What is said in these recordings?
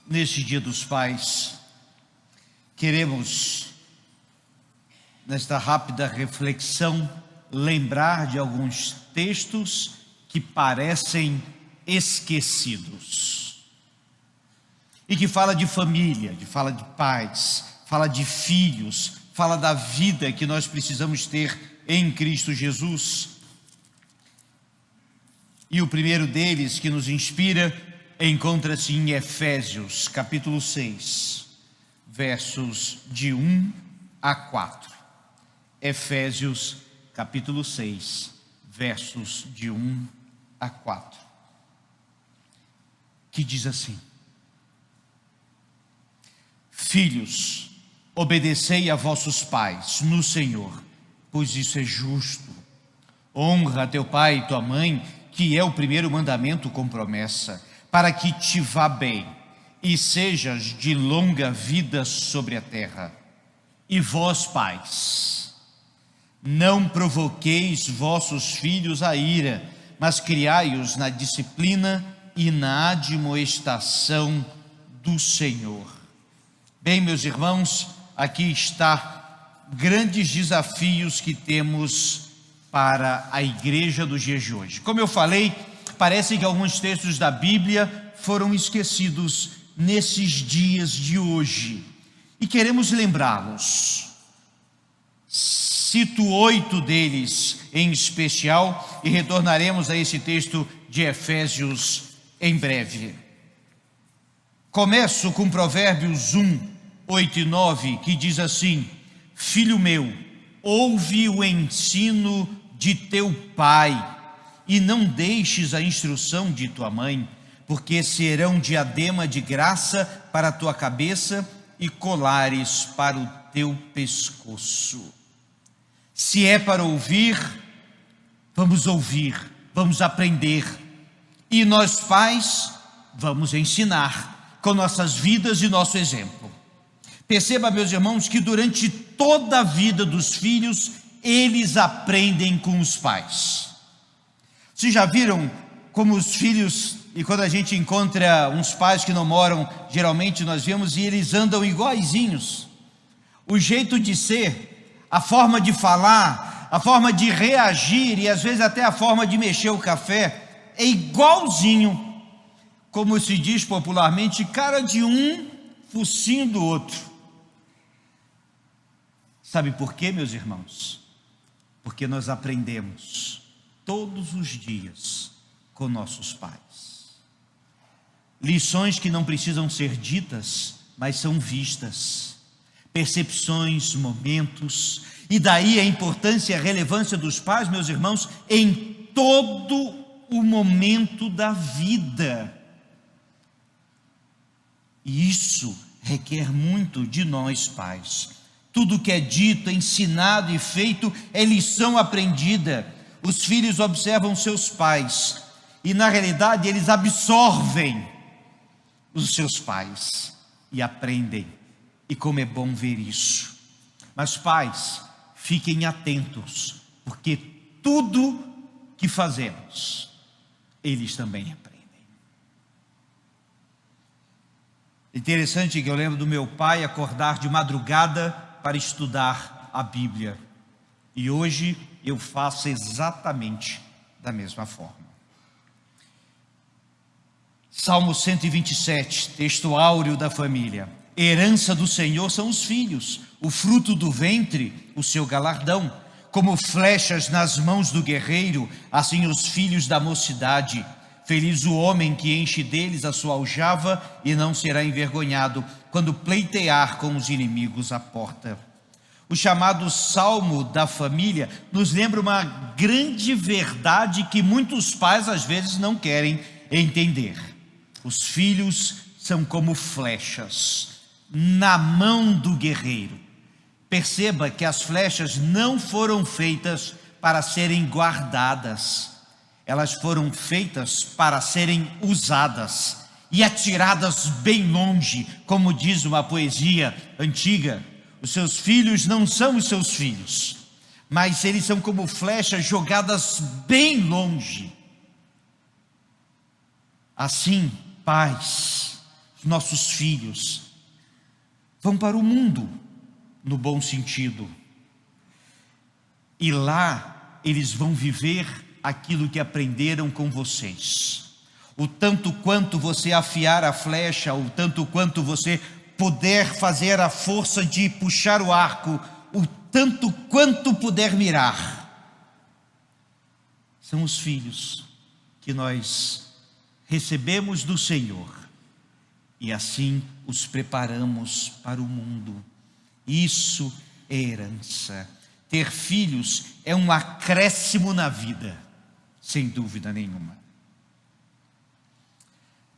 Neste Dia dos Pais, queremos, nesta rápida reflexão, lembrar de alguns textos que parecem esquecidos e que fala de família, fala de pais, fala de filhos, fala da vida que nós precisamos ter em Cristo Jesus. E o primeiro deles que nos inspira encontra-se em Efésios, capítulo 6, versos de 1 a 4. Efésios, capítulo 6, versos de 1 a 4. Que diz assim: Filhos, obedecei a vossos pais no Senhor, pois isso é justo. Honra teu pai e tua mãe, que é o primeiro mandamento com promessa, para que te vá bem e sejas de longa vida sobre a terra. E vós, pais, não provoqueis vossos filhos a ira, mas criai-os na disciplina e na admoestação do Senhor. Bem, meus irmãos, aqui está grandes desafios que temos para a igreja dos dias de hoje. Como eu falei, parece que alguns textos da Bíblia foram esquecidos nesses dias de hoje e queremos lembrá-los. Cito 8 deles em especial e retornaremos a esse texto de Efésios em breve. Começo com Provérbios 1, 8 e 9, que diz assim: Filho meu, ouve o ensino de teu pai e não deixes a instrução de tua mãe, porque serão diadema de graça para a tua cabeça e colares para o teu pescoço. Se é para ouvir, vamos aprender. E nós pais, vamos ensinar com nossas vidas e nosso exemplo. Perceba, meus irmãos, que durante toda a vida dos filhos, eles aprendem com os pais. Vocês já viram como os filhos, e quando a gente encontra uns pais que não moram, geralmente nós vemos e eles andam iguaizinhos. O jeito de ser, a forma de falar, a forma de reagir e às vezes até a forma de mexer o café é igualzinho. Como se diz popularmente, cara de um, focinho do outro. Sabe por quê, meus irmãos? Porque nós aprendemos todos os dias com nossos pais. Lições que não precisam ser ditas, mas são vistas. Percepções, momentos, e daí a importância e a relevância dos pais, meus irmãos, em todo o momento da vida. E isso requer muito de nós, pais. Tudo que é dito, ensinado e feito é lição aprendida. Os filhos observam seus pais e, na realidade, eles absorvem os seus pais e aprendem. E como é bom ver isso. Mas, pais, fiquem atentos, porque tudo que fazemos, eles também aprendem. Interessante que eu lembro do meu pai acordar de madrugada para estudar a Bíblia. E hoje eu faço exatamente da mesma forma. Salmo 127, texto áureo da família. Herança do Senhor são os filhos, o fruto do ventre, o seu galardão. Como flechas nas mãos do guerreiro, assim os filhos da mocidade. Feliz o homem que enche deles a sua aljava e não será envergonhado quando pleitear com os inimigos à porta. O chamado Salmo da família nos lembra uma grande verdade que muitos pais às vezes não querem entender. Os filhos são como flechas na mão do guerreiro. Perceba que as flechas não foram feitas para serem guardadas. Elas foram feitas para serem usadas e atiradas bem longe, como diz uma poesia antiga. Os seus filhos não são os seus filhos, mas eles são como flechas jogadas bem longe. Assim, pais, Os nossos filhos vão para o mundo, no bom sentido. E lá eles vão viver aquilo que aprenderam com vocês. O tanto quanto você afiar a flecha, o tanto quanto você puder fazer a força de puxar o arco, o tanto quanto puder mirar, são os filhos que nós recebemos do Senhor e assim os preparamos para o mundo. Isso é herança. Ter filhos é um acréscimo na vida, sem dúvida nenhuma.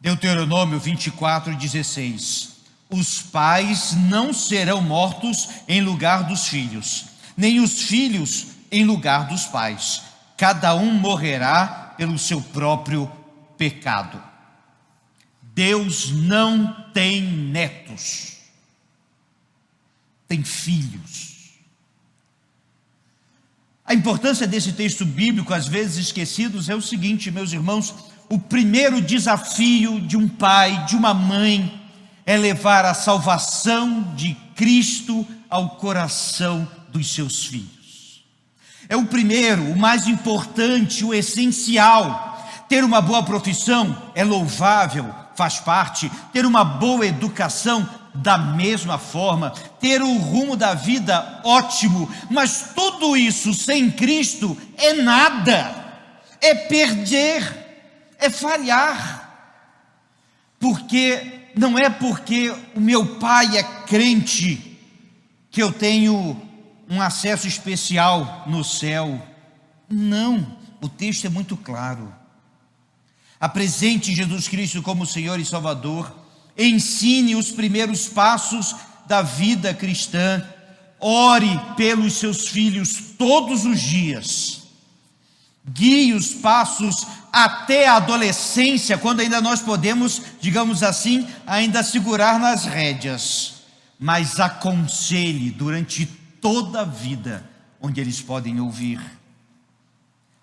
Deuteronômio 24:16. Os pais não serão mortos em lugar dos filhos, nem os filhos em lugar dos pais. Cada um morrerá pelo seu próprio pecado. Deus não tem netos, tem filhos. A importância desse texto bíblico, às vezes esquecidos, é o seguinte, meus irmãos: o primeiro desafio de um pai, de uma mãe, é levar a salvação de Cristo ao coração dos seus filhos. É o primeiro, o mais importante, o essencial. Ter uma boa profissão é louvável, faz parte. Ter uma boa educação, da mesma forma. Ter o rumo da vida, ótimo. Mas tudo isso sem Cristo é nada, é perder, é falhar. Porque não é porque o meu pai é crente que eu tenho um acesso especial no céu. Não, o texto é muito claro. Apresente Jesus Cristo como Senhor e Salvador. Ensine os primeiros passos da vida cristã. Ore pelos seus filhos todos os dias. Guie os passos até a adolescência, quando ainda nós podemos, digamos assim, ainda segurar nas rédeas. Mas aconselhe durante toda a vida, onde eles podem ouvir.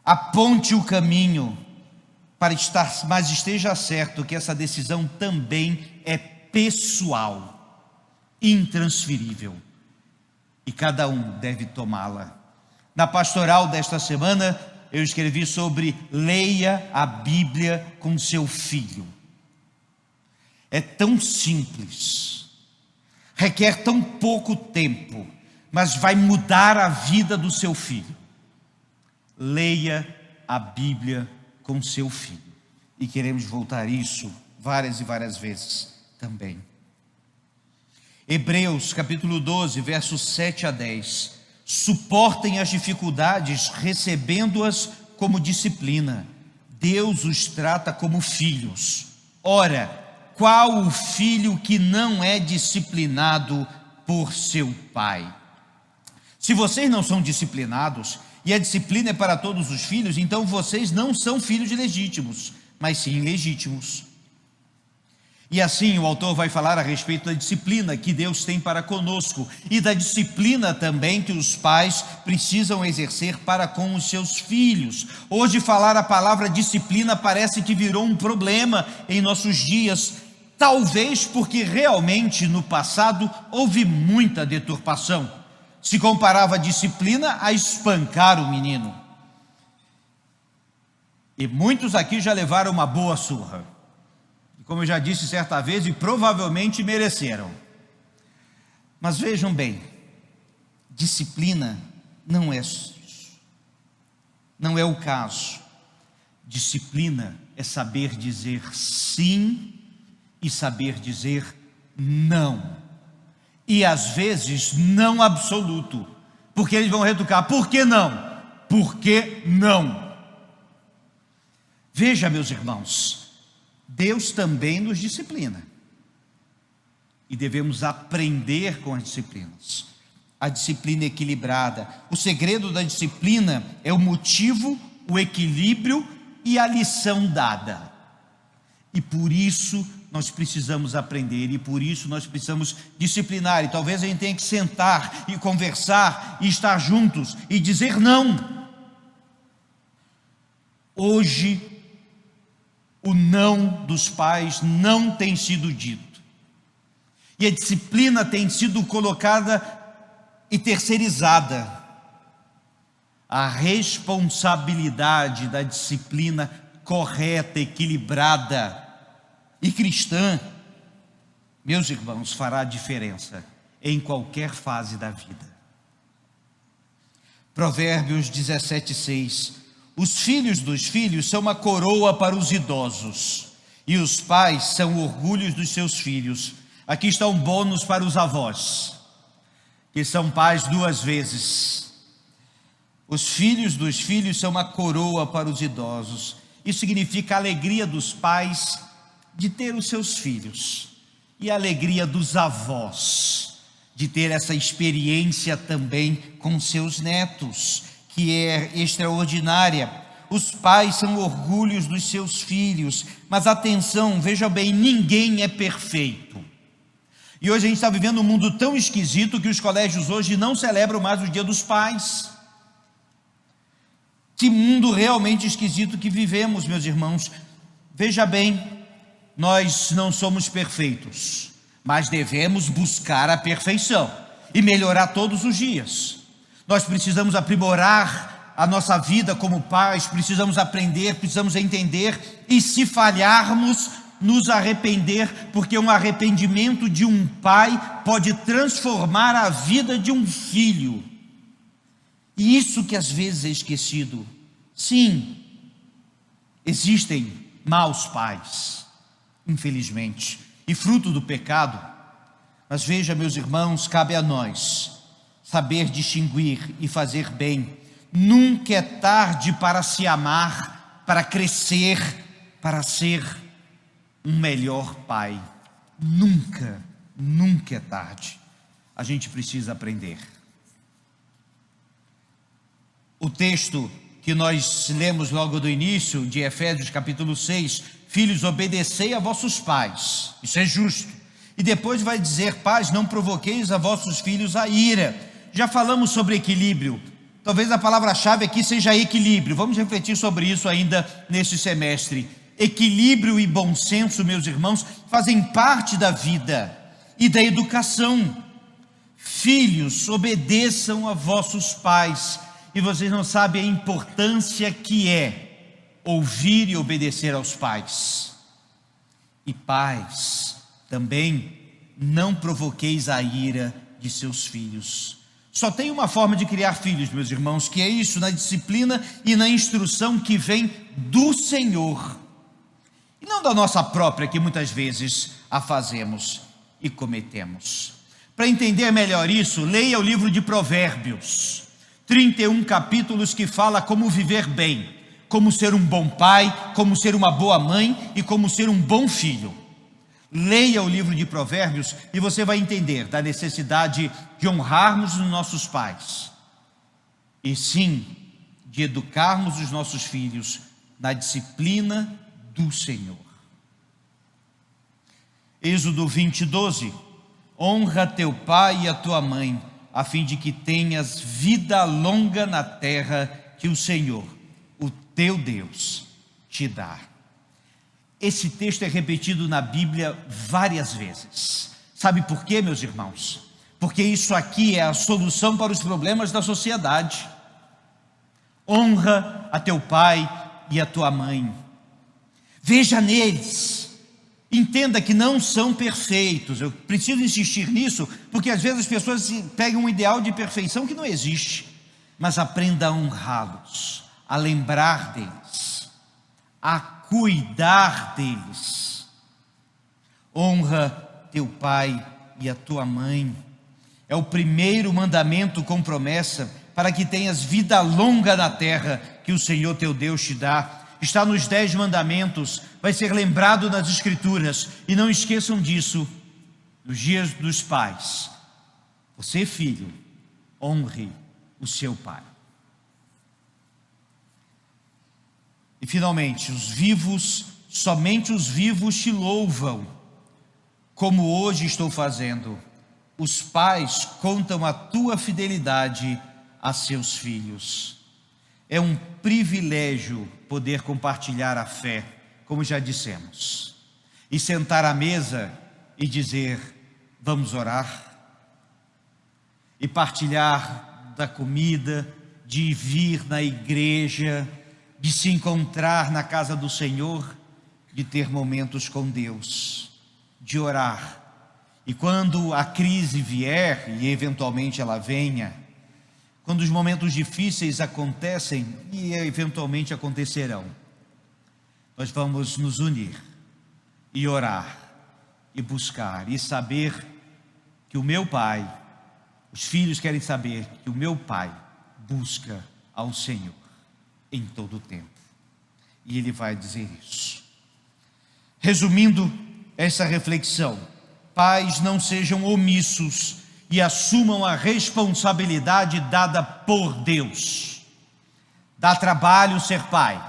Aponte o caminho para estar, mas esteja certo que essa decisão também é pessoal, intransferível, e cada um deve tomá-la. Na pastoral desta semana, eu escrevi sobre leia a Bíblia com seu filho. É tão simples, requer tão pouco tempo, mas vai mudar a vida do seu filho. Leia a Bíblia com seu filho. E queremos voltar isso várias e várias vezes também. Hebreus capítulo 12, versos 7 a 10. Suportem as dificuldades, recebendo-as como disciplina. Deus os trata como filhos. Ora, qual o filho que não é disciplinado por seu pai? Se vocês não são disciplinados, e a disciplina é para todos os filhos, então vocês não são filhos legítimos, mas sim legítimos. E assim o autor vai falar a respeito da disciplina que Deus tem para conosco, e da disciplina também que os pais precisam exercer para com os seus filhos. Hoje falar a palavra disciplina parece que virou um problema em nossos dias, talvez porque realmente no passado houve muita deturpação. Se comparava a disciplina a espancar o menino. E muitos aqui já levaram uma boa surra. Como eu já disse certa vez, e provavelmente mereceram. Mas vejam bem, disciplina não é isso. Não é o caso. Disciplina é saber dizer sim e saber dizer não. E às vezes não absoluto, porque eles vão retrucar: por que não? Por que não? Veja, meus irmãos, Deus também nos disciplina, e devemos aprender com as disciplinas. A disciplina equilibrada, o segredo da disciplina é o motivo, o equilíbrio e a lição dada. E por isso nós precisamos aprender, e por isso nós precisamos disciplinar. E talvez a gente tenha que sentar e conversar, e estar juntos, e dizer não. Hoje, o não dos pais não tem sido dito. E a disciplina tem sido colocada e terceirizada. A responsabilidade da disciplina correta, equilibrada e cristã, meus irmãos, fará diferença em qualquer fase da vida. Provérbios 17:6. Os filhos dos filhos são uma coroa para os idosos, e os pais são orgulhos dos seus filhos. Aqui está um bônus para os avós, que são pais duas vezes. Os filhos dos filhos são uma coroa para os idosos. Isso significa a alegria dos pais de ter os seus filhos, e a alegria dos avós de ter essa experiência também com seus netos, que é extraordinária. Os pais são orgulhos dos seus filhos, mas atenção, veja bem, ninguém é perfeito. E hoje a gente está vivendo um mundo tão esquisito que os colégios hoje não celebram mais o Dia dos Pais. Que mundo realmente esquisito que vivemos, meus irmãos. Veja bem, nós não somos perfeitos, mas devemos buscar a perfeição e melhorar todos os dias. Nós precisamos aprimorar a nossa vida como pais, precisamos aprender, precisamos entender, e se falharmos, nos arrepender, porque um arrependimento de um pai pode transformar a vida de um filho. E isso que às vezes é esquecido. Sim, existem maus pais, infelizmente, e fruto do pecado. Mas veja, meus irmãos, cabe a nós saber distinguir e fazer bem. Nunca é tarde para se amar, para crescer, para ser um melhor pai. Nunca, nunca é tarde. A gente precisa aprender. O texto que nós lemos logo do início, de Efésios capítulo 6, filhos, obedecei a vossos pais, isso é justo. E depois vai dizer, pais, não provoqueis a vossos filhos a ira. Já falamos sobre equilíbrio, talvez a palavra-chave aqui seja equilíbrio. Vamos refletir sobre isso ainda neste semestre. Equilíbrio e bom senso, meus irmãos, fazem parte da vida e da educação. Filhos, obedeçam a vossos pais. E vocês não sabem a importância que é ouvir e obedecer aos pais. E pais, também não provoqueis a ira de seus filhos. Só tem uma forma de criar filhos, meus irmãos, que é isso, na disciplina e na instrução que vem do Senhor, e não da nossa própria, que muitas vezes a fazemos e cometemos. Para entender melhor isso, leia o livro de Provérbios, 31 capítulos que fala como viver bem, como ser um bom pai, como ser uma boa mãe e como ser um bom filho. Leia o livro de Provérbios e você vai entender da necessidade de honrarmos os nossos pais, e sim, de educarmos os nossos filhos na disciplina do Senhor. Êxodo 20:12, honra teu pai e a tua mãe, a fim de que tenhas vida longa na terra que o Senhor, o teu Deus, te dá. Esse texto é repetido na Bíblia várias vezes. Sabe por quê, meus irmãos? Porque isso aqui é a solução para os problemas da sociedade. Honra a teu pai e a tua mãe. Veja neles. Entenda que não são perfeitos. Eu preciso insistir nisso, porque às vezes as pessoas pegam um ideal de perfeição que não existe. Mas aprenda a honrá-los, a lembrar deles, a cuidar deles. Honra teu pai e a tua mãe. É o primeiro mandamento com promessa para que tenhas vida longa na terra que o Senhor teu Deus te dá. Está nos 10 mandamentos, vai ser lembrado nas Escrituras. E não esqueçam disso, nos dias dos pais. Você, filho, honre o seu pai. E finalmente, os vivos, somente os vivos te louvam, como hoje estou fazendo. Os pais contam a tua fidelidade a seus filhos. É um privilégio poder compartilhar a fé, como já dissemos, e sentar à mesa e dizer: Vamos orar e partilhar da comida, de vir na igreja, de se encontrar na casa do Senhor, de ter momentos com Deus, de orar. E quando a crise vier, e eventualmente ela venha, quando os momentos difíceis acontecem, e eventualmente acontecerão, nós vamos nos unir e orar e buscar e saber que o meu Pai, os filhos querem saber que o meu Pai busca ao Senhor em todo o tempo. E Ele vai dizer isso. Resumindo essa reflexão, pais, não sejam omissos e assumam a responsabilidade dada por Deus. Dá trabalho ser pai.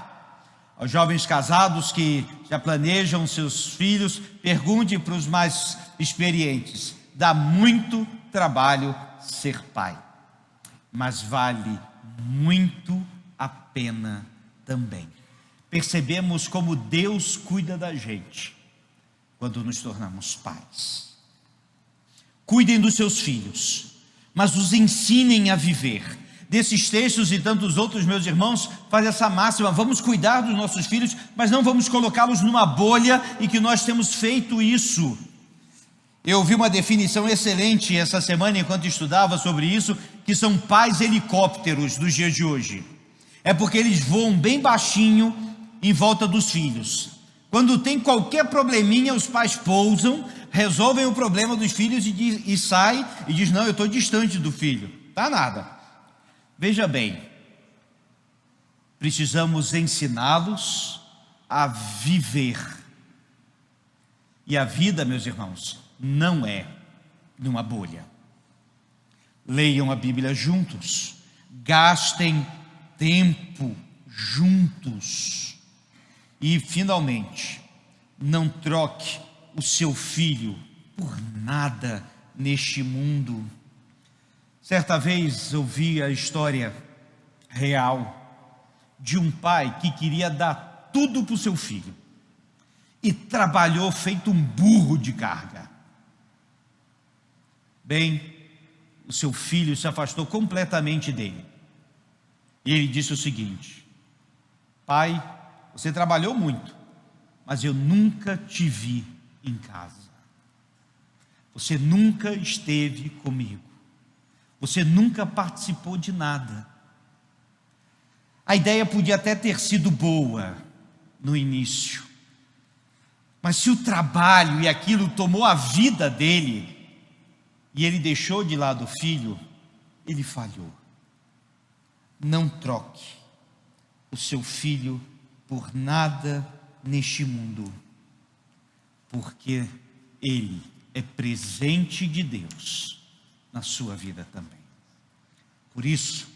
Aos jovens casados que já planejam seus filhos, pergunte para os mais experientes. Dá muito trabalho ser pai, mas vale muito a pena também. Percebemos como Deus cuida da gente quando nos tornamos pais. Cuidem dos seus filhos, mas os ensinem a viver. Desses textos e tantos outros, meus irmãos, faz essa máxima: vamos cuidar dos nossos filhos, mas não vamos colocá-los numa bolha, e que nós temos feito isso. Eu ouvi uma definição excelente essa semana, enquanto estudava sobre isso, que são pais helicópteros dos dias de hoje. É porque eles voam bem baixinho em volta dos filhos. Quando tem qualquer probleminha, os pais pousam, resolvem o problema dos filhos e saem e diz: não, eu estou distante do filho. Tá nada. Veja bem, precisamos ensiná-los a viver. E a vida, meus irmãos, não é numa bolha. Leiam a Bíblia juntos, gastem tempo juntos. E, finalmente, não troque o seu filho por nada neste mundo. Certa vez ouvi a história real de um pai que queria dar tudo para o seu filho e trabalhou feito um burro de carga. Bem, o seu filho se afastou completamente dele. E ele disse o seguinte: pai, você trabalhou muito, mas eu nunca te vi em casa. Você nunca esteve comigo. Você nunca participou de nada. A ideia podia até ter sido boa no início, mas se o trabalho e aquilo tomou a vida dele, e ele deixou de lado o filho, ele falhou. Não troque o seu filho por nada neste mundo, porque ele é presente de Deus na sua vida também. Por isso,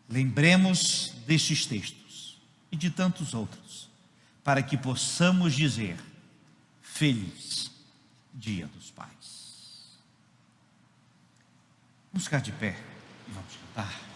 lembremos destes textos e de tantos outros, para que possamos dizer: feliz Dia dos Pais. Vamos ficar de pé e vamos cantar.